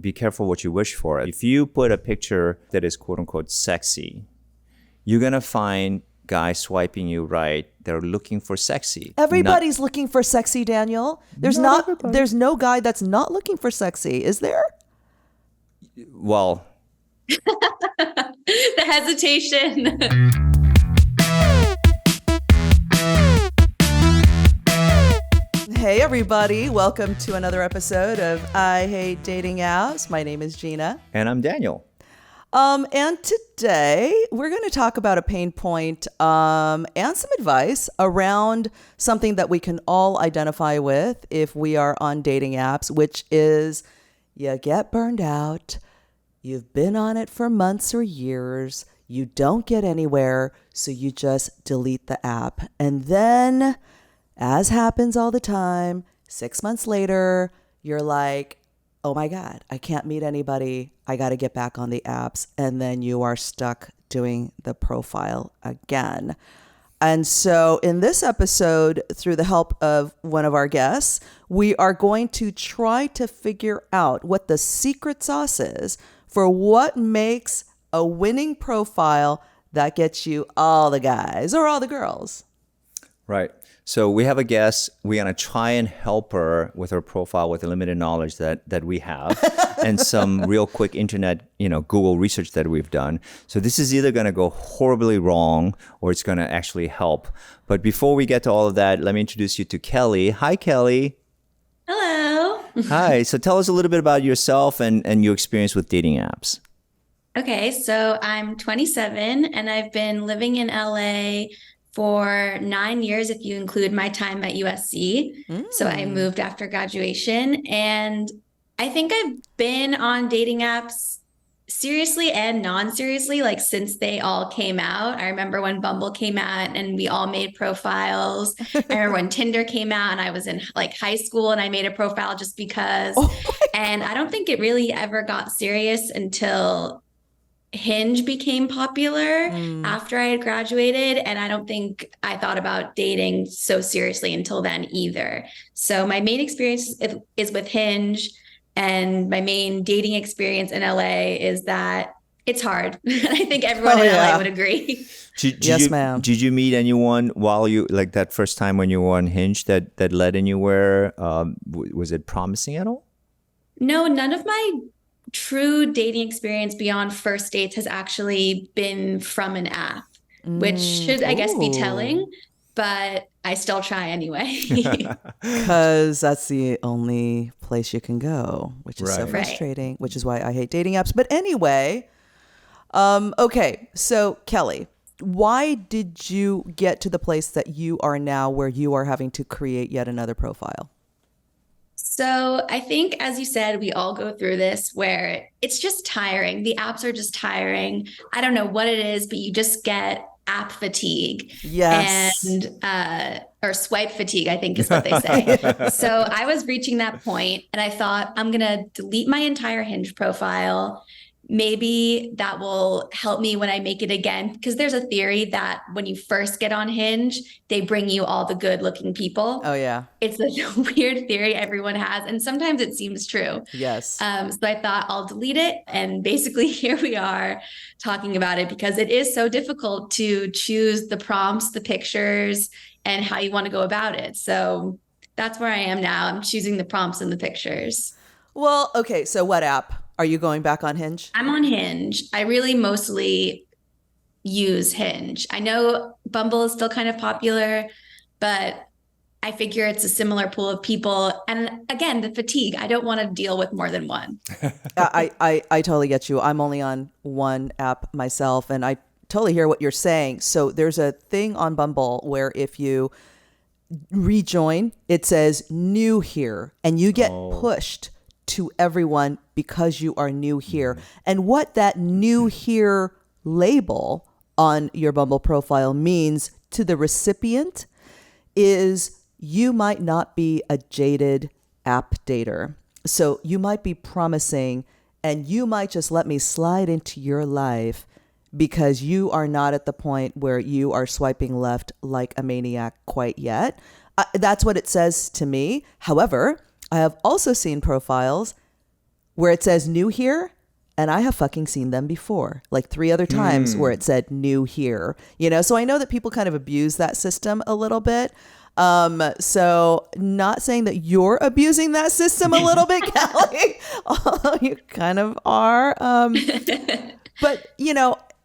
be careful what you wish for. If you put a picture that is quote unquote sexy, you're going to find guys swiping you right. They're looking for sexy. Everybody's looking for sexy, Daniel. There's no guy that's not looking for sexy, is there? Well, the hesitation. Hey everybody, welcome to another episode of I Hate Dating Apps. My name is Jinah. and I'm Daniel. And today we're going to talk about a pain point and some advice around something that we can all identify with if we are on dating apps, which is you get burned out, you've been on it for months or years, you don't get anywhere, so you just delete the app. And then, as happens all the time, 6 months later, you're like, oh my God, I can't meet anybody. I got to get back on the apps. And then you are stuck doing the profile again. And so in this episode, through the help of one of our guests, we are going to try to figure out what the secret sauce is for what makes a winning profile that gets you all the guys or all the girls. Right. So we have a guest. We're going to try and help her with her profile with the limited knowledge that we have and some real quick internet, Google research that we've done. So this is either going to go horribly wrong or it's going to actually help. But before we get to all of that, let me introduce you to Kelly. Hi, Kelly. Hello. Hi. So tell us a little bit about yourself and your experience with dating apps. Okay, so I'm 27 and I've been living in LA for 9 years, if you include my time at USC. So I moved after graduation, and I think I've been on dating apps seriously and non-seriously, like since they all came out. I remember when Bumble came out and we all made profiles. I remember when Tinder came out and I was in like high school and I made a profile just because. And I don't think it really ever got serious until Hinge became popular after I had graduated, and I don't think I thought about dating so seriously until then either. So my main experience is with Hinge, and my main dating experience in LA is that it's hard. I think everyone in LA would agree. Yes, ma'am. Did you meet anyone while you, like that first time when you were on Hinge that led anywhere? Was it promising at all? No, none of my true dating experience beyond first dates has actually been from an app, which should, I guess, be telling, but I still try anyway. Because that's the only place you can go, which is so frustrating, which is why I hate dating apps. But anyway, okay, so Kelly, why did you get to the place that you are now where you are having to create yet another profile? So I think, as you said, we all go through this where it's just tiring. The apps are just tiring. I don't know what it is, but you just get app fatigue. Yes. And, or swipe fatigue, I think is what they say. So I was reaching that point and I thought, I'm going to delete my entire Hinge profile. Maybe that will help me when I make it again, because there's a theory that when you first get on Hinge, they bring you all the good looking people. Oh, yeah. It's a weird theory everyone has, and sometimes it seems true. Yes. So I thought I'll delete it. And basically here we are talking about it because it is so difficult to choose the prompts, the pictures, and how you want to go about it. So that's where I am now. I'm choosing the prompts and the pictures. Well, okay. So what app? Are you going back on Hinge? I'm on Hinge. I really mostly use Hinge. I know Bumble is still kind of popular, but I figure it's a similar pool of people. And again, the fatigue, I don't want to deal with more than one. I totally get you. I'm only on one app myself, and I totally hear what you're saying. So there's a thing on Bumble where if you rejoin, it says new here, and you get pushed to everyone because you are new here. And what that new here label on your Bumble profile means to the recipient is you might not be a jaded app dater. So you might be promising and you might just let me slide into your life because you are not at the point where you are swiping left like a maniac quite yet. That's what it says to me. However, I have also seen profiles where it says new here. And I have fucking seen them before, like 3 other times where it said new here, so I know that people kind of abuse that system a little bit. So not saying that you're abusing that system a little bit, Kelly, although you kind of are. But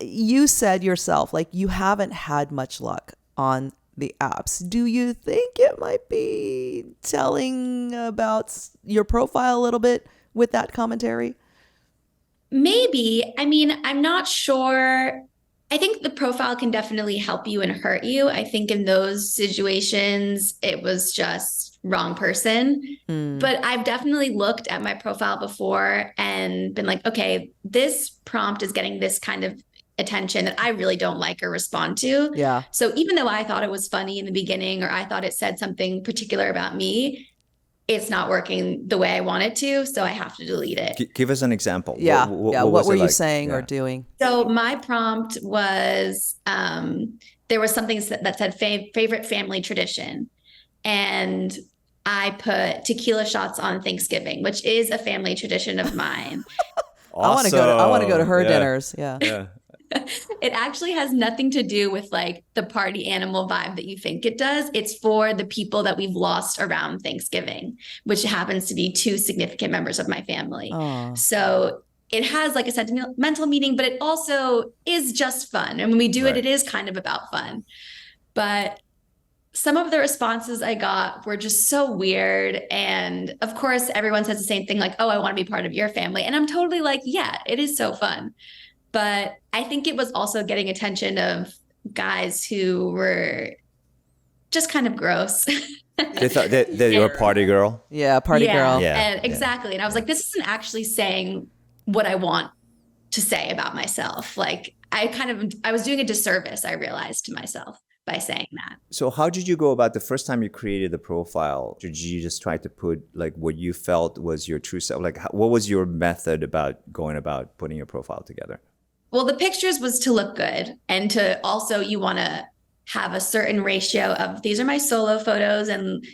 you said yourself, like, you haven't had much luck on the apps. Do you think it might be telling about your profile a little bit with that commentary? Maybe. I mean, I'm not sure. I think the profile can definitely help you and hurt you. I think in those situations, it was just wrong person. But I've definitely looked at my profile before and been like, okay, this prompt is getting this kind of attention that I really don't like or respond to. Yeah. So even though I thought it was funny in the beginning, or I thought it said something particular about me, it's not working the way I want it to, so I have to delete it. Give us an example. Yeah. What were you like? saying or doing? So my prompt was, there was something that said favorite family tradition. And I put tequila shots on Thanksgiving, which is a family tradition of mine. Awesome. I want to go to her dinners. Yeah. It actually has nothing to do with like the party animal vibe that you think it does. It's for the people that we've lost around Thanksgiving, which happens to be 2 significant members of my family. Aww. So it has like a sentimental meaning, but it also is just fun. And when we do it, it is kind of about fun. But some of the responses I got were just so weird. And of course, everyone says the same thing, like, oh, I want to be part of your family. And I'm totally like, yeah, it is so fun. But I think it was also getting attention of guys who were just kind of gross. They thought that you were a party girl. Yeah, party girl. Yeah, and exactly. And I was like, this isn't actually saying what I want to say about myself. Like I was doing a disservice, I realized, to myself by saying that. So how did you go about the first time you created the profile? Did you just try to put like what you felt was your true self? Like what was your method about going about putting your profile together? Well, the pictures was to look good, and to also, you want to have a certain ratio of, these are my solo photos and,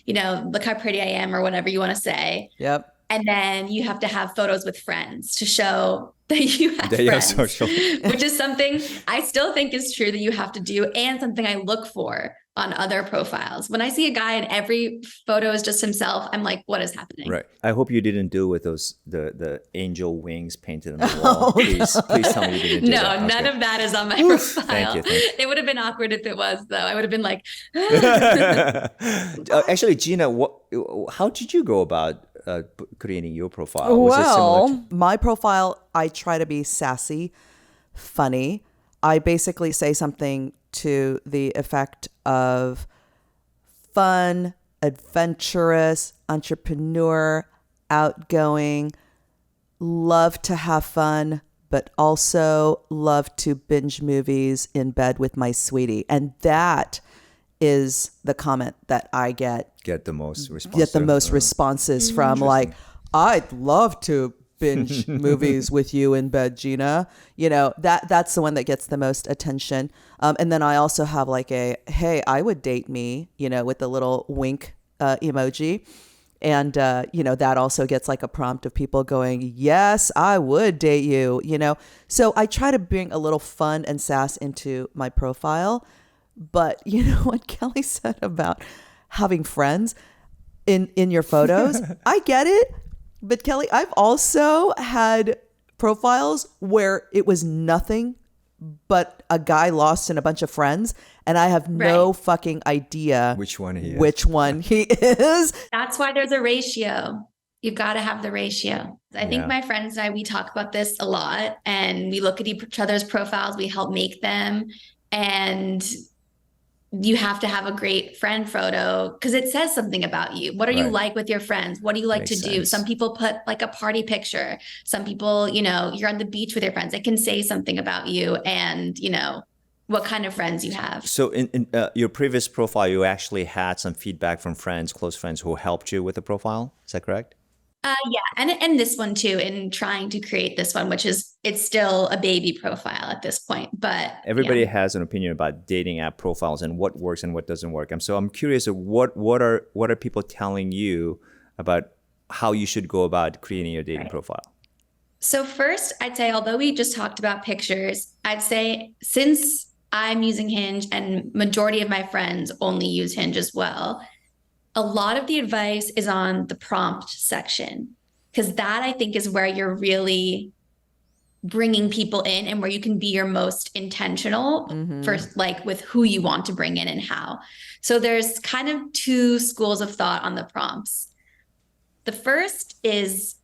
look how pretty I am, or whatever you want to say. Yep. And then you have to have photos with friends to show that you have friends, social. Which is something I still think is true that you have to do, and something I look for on other profiles. When I see a guy and every photo is just himself, I'm like, what is happening? Right. I hope you didn't do with those the angel wings painted on the wall. Please tell me you didn't do that. No, none of that is on my profile. Thank you. It would have been awkward if it was, though. I would have been like, Actually, Jinah, how did you go about creating your profile? Well, Was it similar to- my profile, I try to be sassy, funny. I basically say something to the effect of fun, adventurous, entrepreneur, outgoing, love to have fun, but also love to binge movies in bed with my sweetie. And that is the comment that I get Get the most responses from, like, I'd love to binge movies with you in bed, Jinah. That's the one that gets the most attention. And then I also have like hey, I would date me, with the little wink emoji. And, that also gets like a prompt of people going, yes, I would date you, So I try to bring a little fun and sass into my profile. But what Kelly said about having friends in your photos, I get it. But Kelly, I've also had profiles where it was nothing but a guy lost in a bunch of friends, and I have no fucking idea which one he is. That's why there's a ratio. You've got to have the ratio. I think my friends and I, we talk about this a lot, and we look at each other's profiles, we help make them, and you have to have a great friend photo because it says something about you. What are you like with your friends? What do you like to do? Some people put like a party picture. Some people, you're on the beach with your friends. It can say something about you and, what kind of friends you have. So in your previous profile, you actually had some feedback from friends, close friends who helped you with the profile. Is that correct? Yeah. And this one too, in trying to create this one, it's still a baby profile at this point, but everybody has an opinion about dating app profiles and what works and what doesn't work. So I'm curious of what are people telling you about how you should go about creating your dating profile? So first, I'd say, although we just talked about pictures, I'd say since I'm using Hinge and majority of my friends only use Hinge as well, a lot of the advice is on the prompt section because that I think is where you're really bringing people in and where you can be your most intentional for like with who you want to bring in and how. So there's kind of two schools of thought on the prompts. The first is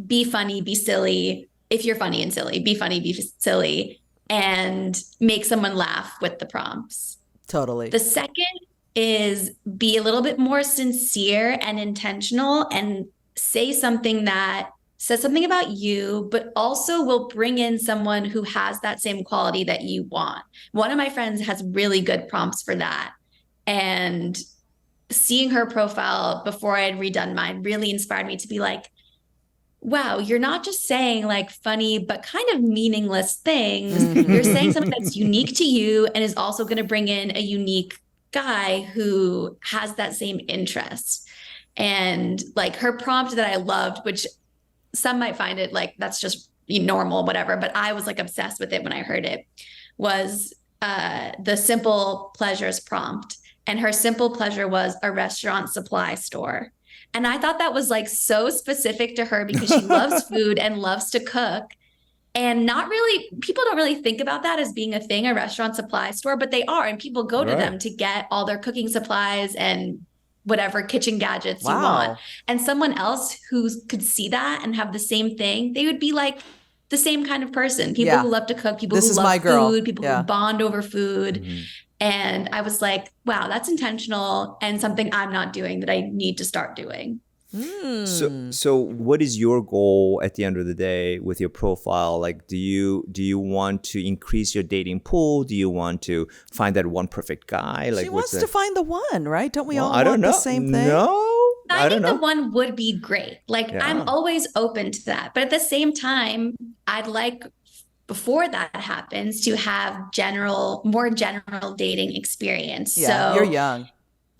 be funny, be silly. If you're funny and silly, be funny, be silly, and make someone laugh with the prompts. Totally. The second is be a little bit more sincere and intentional and say something that says something about you, but also will bring in someone who has that same quality that you want. One of my friends has really good prompts for that. And seeing her profile before I had redone mine really inspired me to be like, wow, you're not just saying like funny, but kind of meaningless things. You're saying something that's unique to you and is also going to bring in a unique guy who has that same interest. And like her prompt that I loved, which some might find it like that's just normal, whatever, but I was like obsessed with it when I heard it, was the simple pleasures prompt. And her simple pleasure was a restaurant supply store. And I thought that was like so specific to her because she loves food and loves to cook. And not really, people don't really think about that as being a thing, a restaurant supply store, but they are. And people go to them to get all their cooking supplies and whatever kitchen gadgets you want. And someone else who could see that and have the same thing, they would be like the same kind of person. People who love to cook, people who love food, people who bond over food. And I was like, wow, that's intentional and something I'm not doing that I need to start doing. So what is your goal at the end of the day with your profile? Like, do you want to increase your dating pool? Do you want to find that one perfect guy? Like, she wants to find the one, right? Don't we all I don't want know. the same thing? No, I think the one would be great. Like, I'm always open to that. But at the same time, I'd like, before that happens, to have more general dating experience. Yeah, so you're young.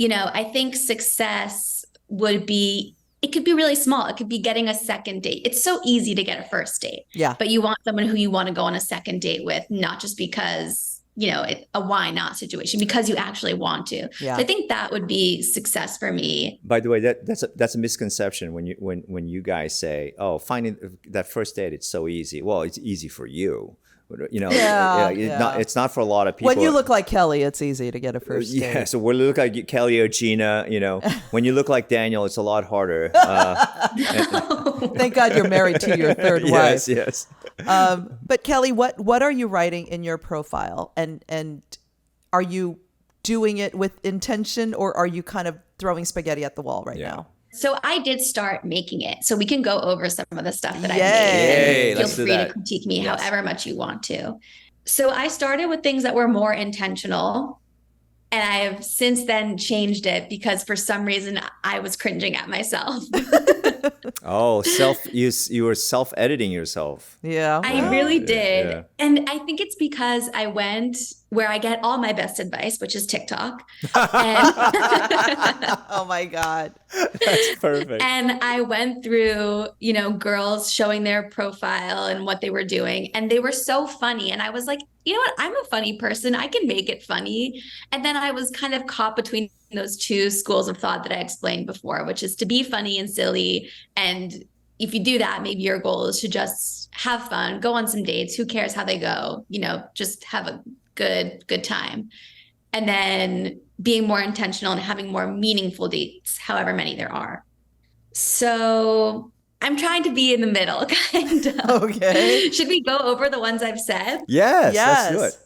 I think success would be, it could be really small. It could be getting a second date. It's so easy to get a first date. Yeah. But you want someone who you want to go on a second date with, not just because, a why not situation, because you actually want to. Yeah. So I think that would be success for me. By the way, that's a misconception when you guys say, "Oh, finding that first date, it's so easy." Well, it's easy for you. It's not for a lot of people. When you look like Kelly, it's easy to get a first date. Yeah, so when you look like Kelly or Jinah, when you look like Daniel, it's a lot harder. Thank God you're married to your third wife. Yes. But Kelly, what are you writing in your profile? And are you doing it with intention, or are you kind of throwing spaghetti at the wall right now? So I did start making it. So we can go over some of the stuff that I made. Yay, Feel free to critique me however much you want to. So I started with things that were more intentional. And I have since then changed it because for some reason I was cringing at myself. Oh, you were self-editing yourself. Yeah. I really did. Yeah. And I think it's because I went where I get all my best advice, which is TikTok. Oh my God. That's perfect. And I went through, girls showing their profile and what they were doing. And they were so funny. And I was like, you know what? I'm a funny person. I can make it funny. And then I was kind of caught between those two schools of thought that I explained before, which is to be funny and silly. And if you do that, maybe your goal is to just have fun, go on some dates. Who cares how they go? Just have a good time. And then being more intentional and having more meaningful dates, however many there are. So I'm trying to be in the middle, kind of. Okay. Should we go over the ones I've said? Yes, let's do it.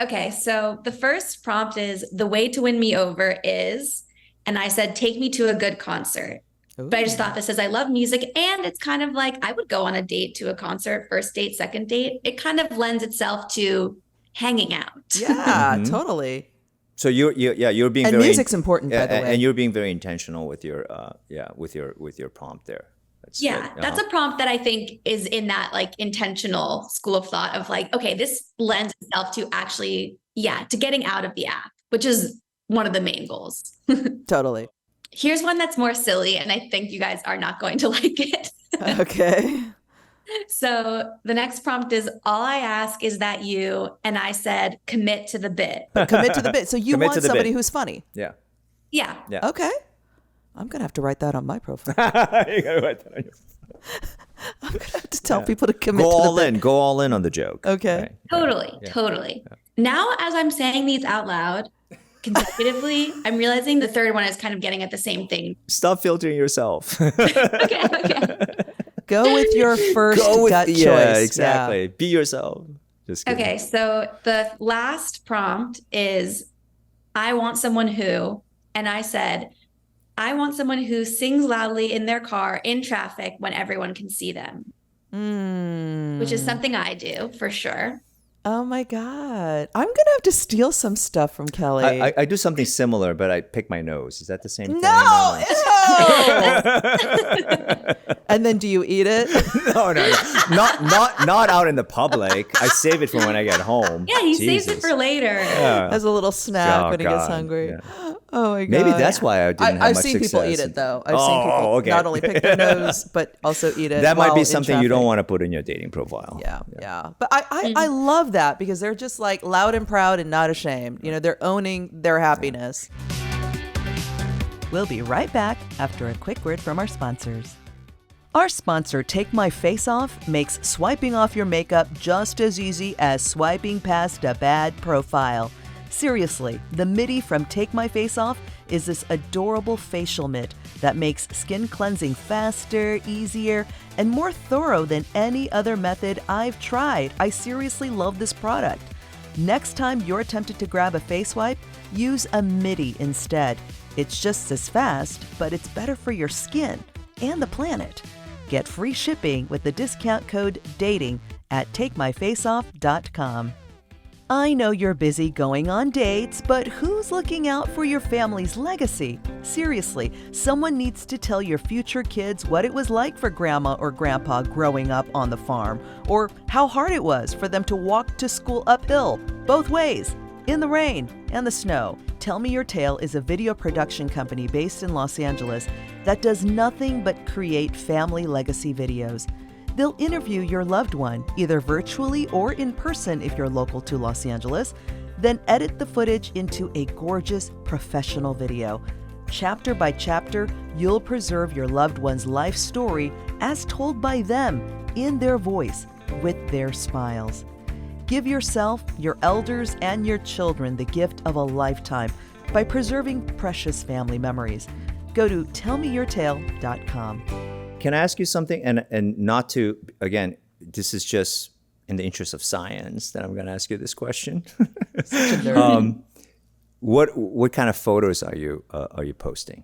Okay, so the first prompt is, the way to win me over is, and I said, take me to a good concert. Ooh. But I just thought this says I love music, and it's kind of like I would go on a date to a concert, first date, second date. It kind of lends itself to hanging out. Yeah, totally. So you're being and very music's important, by the way. and you're being very intentional with your with your prompt there. That's a prompt that I think is in that like intentional school of thought of like, okay, this lends itself to actually, to getting out of the app, which is one of the main goals. Totally. Here's one that's more silly, and I think you guys are not going to like it. Okay. So the next prompt is, all I ask is that you, and I said, commit to the bit. Commit to the bit. So you Commit want to the somebody bit. who's funny. Yeah. Yeah. Yeah. Okay. I'm going to have to write that on my profile. You gotta write that on your- I'm going to have to tell people to commit Go to the all bit. in. Go all in on the joke. Okay. Right. Totally. Now, as I'm saying these out loud consecutively, I'm realizing the third one is kind of getting at the same thing. Stop filtering yourself. Okay. Go with your first gut choice. Yeah, exactly. Be yourself. Just kidding. Okay, so the last prompt is, I want someone who, and I said, I want someone who sings loudly in their car in traffic when everyone can see them, which is something I do for sure. Oh my God. I'm going to have to steal some stuff from Kelly. I do something similar, but I pick my nose. Is that the same thing? No! Ew! And then do you eat it? No. Not out in the public. I save it for when I get home. Yeah, he saves Jesus. it for later. Yeah. As a little snack Oh, when he gets God. hungry. Yeah. Oh my God. Maybe that's why I didn't have I've much seen people success. eat it though. I've seen people okay. not only pick their nose, but also eat it. That might while be in something you don't traffic. want to put in your dating profile. Yeah. But I love that because they're just like loud and proud and not ashamed. You know, they're owning their happiness. We'll be right back after a quick word from our sponsors. Our sponsor, Take My Face Off, makes swiping off your makeup just as easy as swiping past a bad profile. Seriously, the MIDI from Take My Face Off is this adorable facial mitt that makes skin cleansing faster, easier, and more thorough than any other method I've tried. I seriously love this product. Next time you're tempted to grab a face wipe, use a MIDI instead. It's just as fast, but it's better for your skin and the planet. Get free shipping with the discount code DATING at takemyfaceoff.com. I know you're busy going on dates, but who's looking out for your family's legacy? Seriously, someone needs to tell your future kids what it was like for grandma or grandpa growing up on the farm, or how hard it was for them to walk to school uphill, both ways, in the rain and the snow. Tell Me Your Tale is a video production company based in Los Angeles that does nothing but create family legacy videos. They'll interview your loved one, either virtually or in person if you're local to Los Angeles, then edit the footage into a gorgeous professional video. Chapter by chapter, you'll preserve your loved one's life story as told by them, in their voice, with their smiles. Give yourself, your elders, and your children the gift of a lifetime by preserving precious family memories. Go to tellmeyourtale.com. Can I ask you something? And not to, again, this is just in the interest of science that I'm going to ask you this question. What kind of photos are you posting?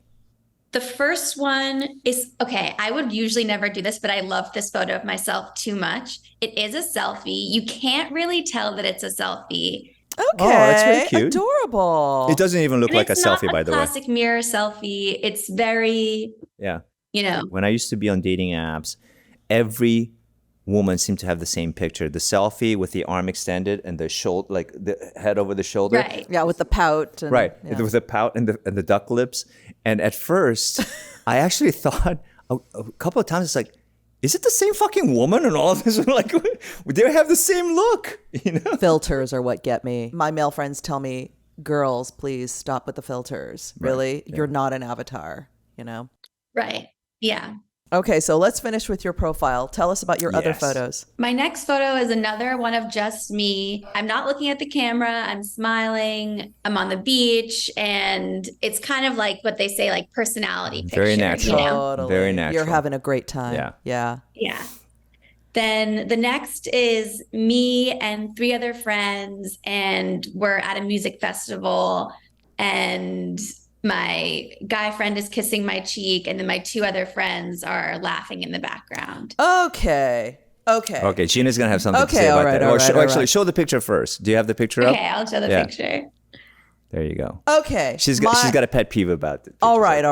The first one is, okay, I would usually never do this, but I love this photo of myself too much. It is a selfie. You can't really tell that it's a selfie. Okay, Oh, that's very cute. Adorable. It doesn't even look And like a it's not selfie, by the way. classic mirror selfie. It's very, Yeah. When I used to be on dating apps, every woman seemed to have the same picture: the selfie with the arm extended and the shoulder, like the head over the shoulder. right. Yeah, with the pout. And, Right. yeah. There was a pout and the duck lips. And at first, I actually thought a couple of times, it's like, is it the same fucking woman? And all of this, like, they have the same look, you know? Filters are what get me. My male friends tell me, girls, please stop with the filters. Really? You're not an avatar, you know? Right. Yeah. Okay, so let's finish with your profile. Tell us about your other Yes. photos. My next photo is another one of just me. I'm not looking at the camera. I'm smiling. I'm on the beach. And it's kind of like what they say, like personality picture. Very natural. You know? Totally. Very natural. You're having a great time. Yeah. Yeah. Yeah. Then the next is me and 3 other friends, and we're at a music festival, and my guy friend is kissing my cheek, and then my 2 other friends are laughing in the background. Okay. Okay, Gina's going to have something to Okay, say all about right, that. all Well, right, all actually, right. show the picture first. Do you have the picture up? Okay, I'll show the Yeah. picture. There you go. Okay. She's got a pet peeve about it. All right.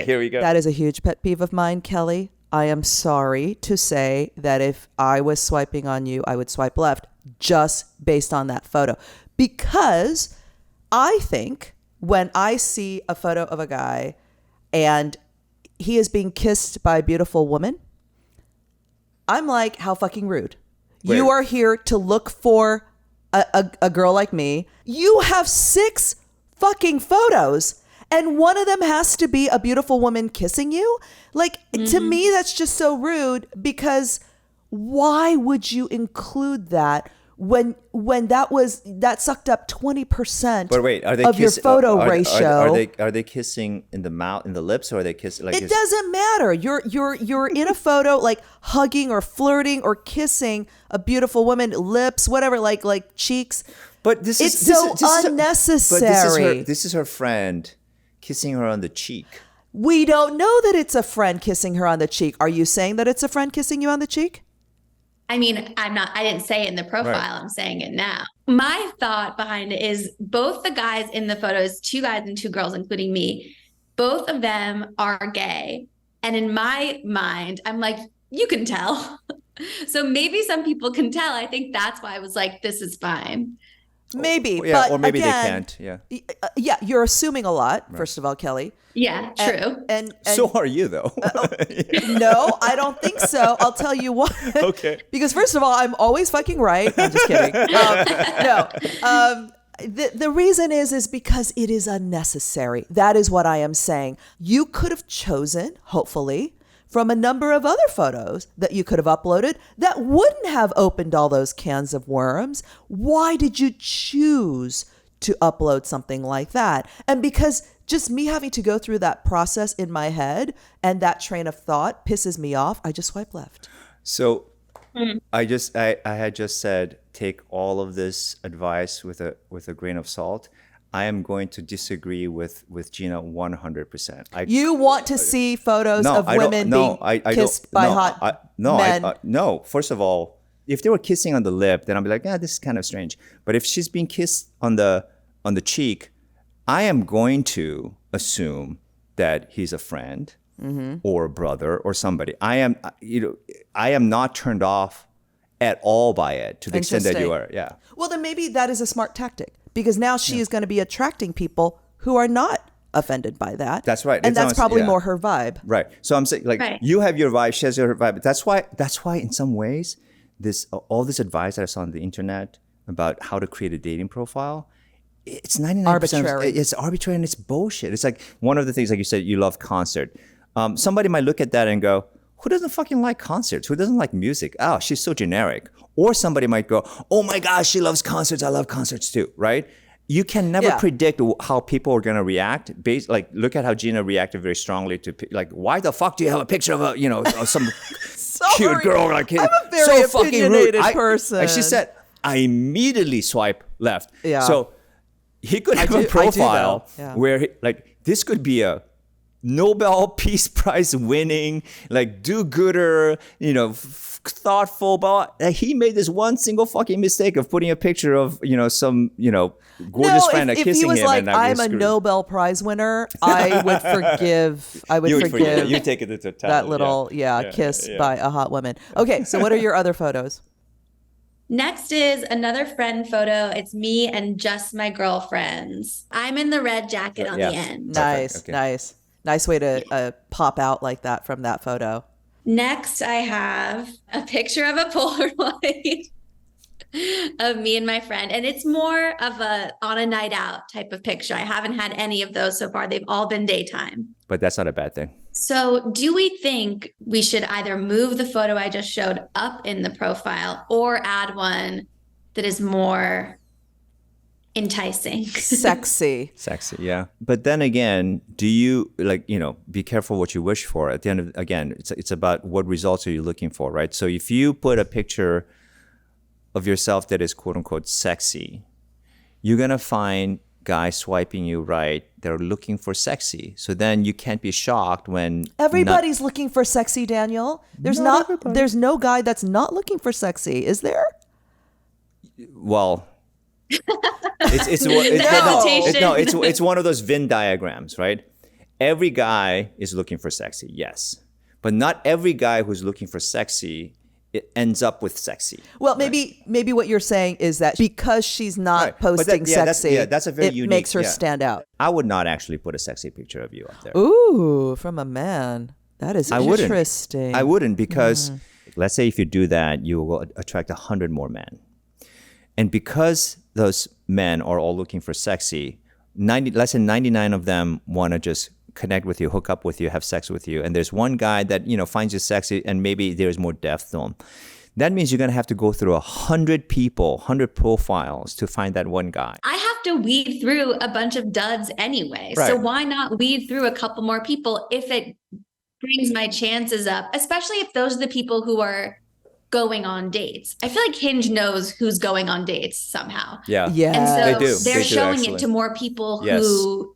Here we go. That is a huge pet peeve of mine, Kelly. I am sorry to say that if I was swiping on you, I would swipe left just based on that photo. Because I think when I see a photo of a guy and he is being kissed by a beautiful woman, I'm like, how fucking rude. Wait. You are here to look for a girl like me. You have 6 fucking photos and one of them has to be a beautiful woman kissing you. Like, to me, that's just so rude, because why would you include that when that sucked up 20% But wait, are they of your photo ratio? Are they kissing in the mouth, in the lips, or are they kissing like? It doesn't matter. You're in a photo, like hugging or flirting or kissing a beautiful woman, lips, whatever, like cheeks. But this is unnecessary. This is her friend kissing her on the cheek. We don't know that it's a friend kissing her on the cheek. Are you saying that it's a friend kissing you on the cheek? I mean, I didn't say it in the profile. Right. I'm saying it now. My thought behind it is both the guys in the photos, 2 guys and 2 girls, including me, both of them are gay. And in my mind, I'm like, you can tell. So maybe some people can tell. I think that's why I was like, this is fine. Maybe. Yeah, but or maybe again, they can't. Yeah. Yeah, you're assuming a lot, first of all, Kelly. Yeah, true. And So are you, though. no, I don't think so. I'll tell you why. Okay. Because first of all, I'm always fucking right. I'm just kidding. The reason is because it is unnecessary. That is what I am saying. You could have chosen, hopefully, from a number of other photos that you could have uploaded that wouldn't have opened all those cans of worms. Why did you choose to upload something like that? And because just me having to go through that process in my head and that train of thought pisses me off, I just swipe left. So I had just said, take all of this advice with a grain of salt. I am going to disagree with Jinah 100%. You want to see photos of women being kissed by hot men? No. First of all, if they were kissing on the lip, then I'd be like, yeah, this is kind of strange. But if she's being kissed on the cheek, I am going to assume that he's a friend or a brother or somebody. I am not turned off at all by it to the extent that you are. Yeah. Well, then maybe that is a smart tactic, because now she is going to be attracting people who are not offended by that. That's right. And that's probably more her vibe. Right. So I'm saying, like, you have your vibe, she has her vibe. That's why in some ways, all this advice that I saw on the internet about how to create a dating profile, it's 99% arbitrary. It's arbitrary and it's bullshit. It's like one of the things, like you said, you love concert. Somebody might look at that and go, who doesn't fucking like concerts? Who doesn't like music? Oh, she's so generic. Or somebody might go, oh my gosh, she loves concerts. I love concerts too, right? You can never predict how people are going to react. Like, look at how Jinah reacted very strongly to, like, why the fuck do you have a picture of some cute girl? Like, I'm a very opinionated person. Like she said, I immediately swipe left. Yeah. So he could have a profile where, like, this could be a Nobel Peace Prize winning, like, do-gooder, thoughtful, but he made this one single fucking mistake of putting a picture of, some, gorgeous friend if kissing he was him. like, I'm a screwed. Nobel Prize winner, I would forgive. You take it to totality. That little kiss by a hot woman. Okay, so what are your other photos? Next is another friend photo. It's me and just my girlfriends. I'm in the red jacket on the end. Nice, Okay. Nice way to pop out like that from that photo. Next, I have a picture of a Polaroid of me and my friend. And it's more of on a night out type of picture. I haven't had any of those so far. They've all been daytime. But that's not a bad thing. So do we think we should either move the photo I just showed up in the profile or add one that is more enticing? Sexy, yeah. But then again, do you, be careful what you wish for. At the end of, again, it's about what results are you looking for, right? So if you put a picture of yourself that is quote unquote sexy, you're going to find guys swiping you right. They're looking for sexy. So then you can't be shocked when everybody's looking for sexy, Daniel. There's no guy that's not looking for sexy, is there? Well, it's one of those Venn diagrams, right? Every guy is looking for sexy, yes. But not every guy who's looking for sexy, it ends up with sexy. Well, maybe what you're saying is that because she's not posting sexy, that's a very unique, makes her stand out. I would not actually put a sexy picture of you up there. Ooh, from a man. That is interesting. I wouldn't because let's say if you do that, you will attract 100 more men. And because those men are all looking for sexy, less than 99 of them want to just connect with you, hook up with you, have sex with you. And there's one guy that, finds you sexy and maybe there's more depth to him. That means you're going to have to go through 100 people, 100 profiles to find that one guy. I have to weed through a bunch of duds anyway. Right. So why not weed through a couple more people if it brings my chances up, especially if those are the people who are going on dates. I feel like Hinge knows who's going on dates somehow. Yeah. Yeah. And so They do. they're They do, showing actually. it to more people Yes. who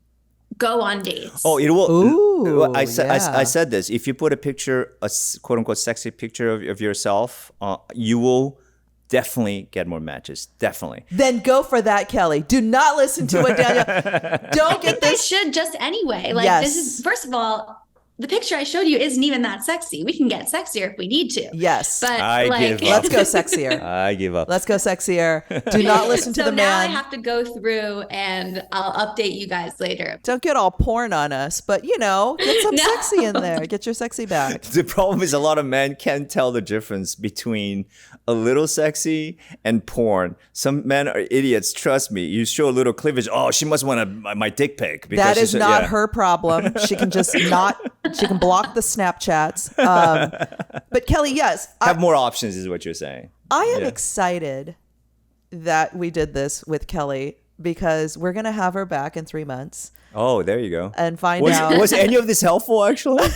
go on dates. Oh, it will. Ooh, I said yeah. I said this. If you put a picture, a quote unquote sexy picture of yourself, you will definitely get more matches. Definitely. Then go for that, Kelly. Do not listen to what Daniel. Don't get I this. should just anyway. Like Yes. this is, first of all, the picture I showed you isn't even that sexy. We can get sexier if we need to. Yes. But I give up. Let's go sexier. I give up. Let's go sexier. Do not listen to so the now man. I have to go through and I'll update you guys later. Don't get all porn on us, but get some No. sexy in there. Get your sexy back. The problem is a lot of men can't tell the difference between a little sexy and porn. Some men are idiots. Trust me. You show a little cleavage. Oh, she must want my dick pic. because That she is said- not yeah. her problem. She can just she can block the Snapchats. But Kelly, yes, Have more options is what you're saying. I am Yeah. excited that we did this with Kelly because we're going to have her back in 3 months Oh, there you go. and find out. Was any of this helpful, actually?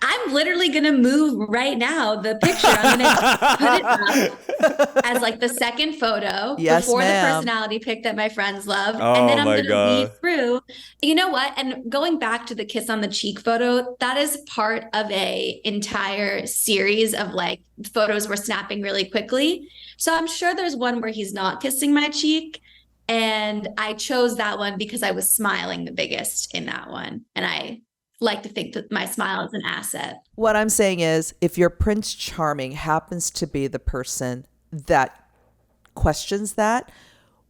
I'm literally going to move right now the picture. I'm going to put it up as like the second photo Yes, before ma'am. the personality pic that my friends love. Oh, and then I'm my going to God. weed through. You know what? And going back to the kiss on the cheek photo, that is part of a entire series of like photos we're snapping really quickly. So I'm sure there's one where he's not kissing my cheek. And I chose that one because I was smiling the biggest in that one. And I like to think that my smile is an asset. What I'm saying is, if your Prince Charming happens to be the person that questions that,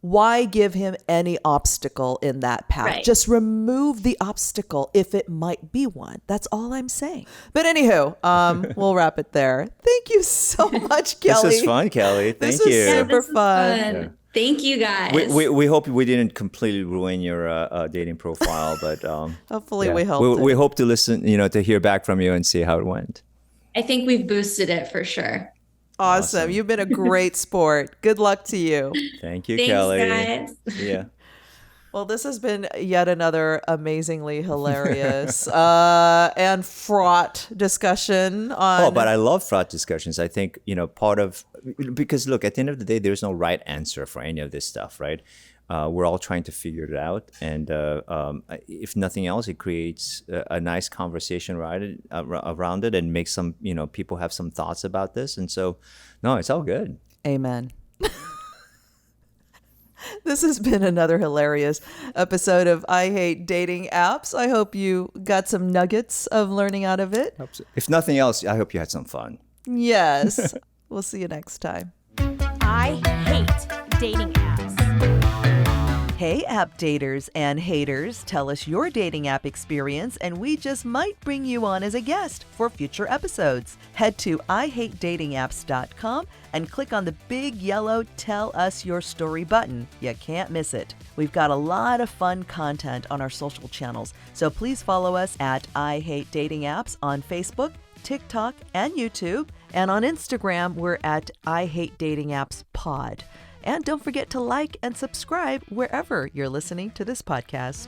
why give him any obstacle in that path? Right. Just remove the obstacle if it might be one. That's all I'm saying. But anywho, we'll wrap it there. Thank you so much, Kelly. This was fun, Kelly. Thank This was you. super This was fun. Yeah. Thank you guys. We hope we didn't completely ruin your dating profile, but Hopefully yeah. we helped. We hope to listen, to hear back from you and see how it went. I think we've boosted it for sure. Awesome. You've been a great sport. Good luck to you. Thank you, Thanks, Kelly. guys. Yeah. Well, this has been yet another amazingly hilarious and fraught discussion on. Oh, but I love fraught discussions. I think, because look, at the end of the day, there's no right answer for any of this stuff, right? We're all trying to figure it out. And if nothing else, it creates a nice conversation around it and makes some, people have some thoughts about this. And so, no, it's all good. Amen. This has been another hilarious episode of I Hate Dating Apps. I hope you got some nuggets of learning out of it. If nothing else, I hope you had some fun. Yes. We'll see you next time. I hate dating apps. Hey, app daters and haters, tell us your dating app experience and we just might bring you on as a guest for future episodes. Head to IHateDatingApps.com and click on the big yellow Tell Us Your Story button. You can't miss it. We've got a lot of fun content on our social channels, so please follow us at I Hate Dating Apps on Facebook, TikTok, and YouTube. And on Instagram, we're at I Hate Dating Apps Pod. And don't forget to like and subscribe wherever you're listening to this podcast.